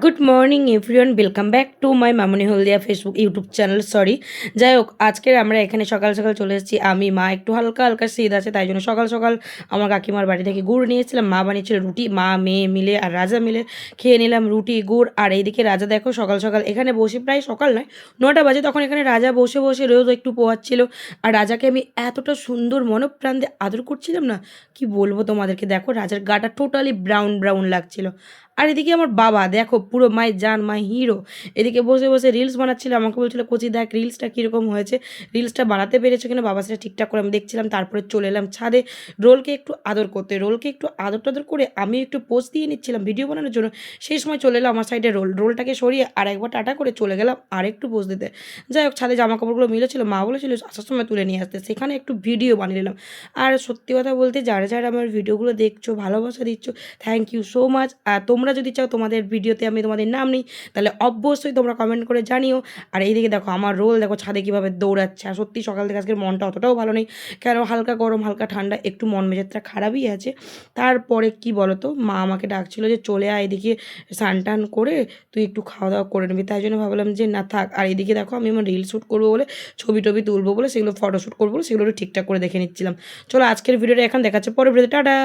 Good morning everyone, welcome back to my Mamoni Haldia Facebook YouTube channel. Sorry, যাই হোক, আজকের আমরা এখানে সকাল সকাল চলে এসেছি। আমি মা একটু হালকা হালকা শীত আছে, তাই জন্য সকাল সকাল আমার কাকিমার বাড়ি থেকে গুড় নিয়েছিলাম। মা বানিয়েছিল রুটি, মা মেয়ে মিলে আর রাজা মিলে খেয়ে নিলাম রুটি গুড়। আর এইদিকে রাজা দেখো সকাল সকাল এখানে বসে, প্রায় সকাল নয় 9টা বাজে, তখন এখানে রাজা বসে বসে রোজ একটু পোয়াচ্ছিল। আর রাজাকে আমি এতটা সুন্দর মনপ্রাণ দিয়ে আদর করছিলাম না, কি বলবো তোমাদেরকে। দেখো রাজার গাটা টোটালি ব্রাউন ব্রাউন লাগছিল। আর এদিকে আমার বাবা দেখো পুরো মাই জান, মাই হিরো, এদিকে বসে বসে রিলস বানাচ্ছিল। আমাকে বলছিল কচি দেখ রিলসটা কীরকম হয়েছে, রিলসটা বানাতে পেরেছো কিনা। বাবা সেটা ঠিকঠাক করে আমি দেখছিলাম। তারপরে চলে এলাম ছাদে রোলকে একটু আদর করতে। রোলকে একটু আদর টাদর করে আমি একটু পোজ দিয়ে নিচ্ছিলাম ভিডিও বানানোর জন্য। সেই সময় চলে এলাম আমার সাইডে রোলটাকে সরিয়ে আর একবার টাটা করে চলে গেলাম আর একটু পোজ দিতে। যাই হোক, ছাদে জামা কাপড়গুলো মিলেছিল, মা বলেছিল আসার সময় তুলে নিয়ে আসতে, সেখানে একটু ভিডিও বানিয়ে নিলাম। আর সত্যি কথা বলতে যারা যারা আমার ভিডিওগুলো দেখছো, ভালোবাসা দিচ্ছ, থ্যাংক ইউ সো মাচ। আর তোমরা যদি চাও তোমাদের ভিডিওতে আমি তোমাদের নাম নিই, তাহলে অবশ্যই তোমরা কমেন্ট করে জানিও। আর এইদিকে দেখো আমার রোল দেখো ছাদে কীভাবে দৌড়াচ্ছে। আর সত্যি সকাল থেকে আজকের মনটা অতটাও ভালো নেই, কেন হালকা গরম হালকা ঠান্ডা, একটু মন মেজাজটা খারাপই আছে। তারপরে কি বলো তো, মা আমাকে ডাকছিল যে চলে আয় এদিকে, স্নান টান করে তুই একটু খাওয়া দাওয়া করে নিবি। তাই জন্য ভাবলাম যে না থাক। আর এদিকে দেখো আমি আমার রিল শ্যুট করবো বলে, ছবি টবি তুলবো বলে, সেগুলো ফটোশ্যুট করবো বলে সেগুলো একটু ঠিকঠাক করে দেখে নিচ্ছিলাম। চলো আজকের ভিডিওটা এখন দেখাচ্ছে পরে ভিডিওতে, টাটা।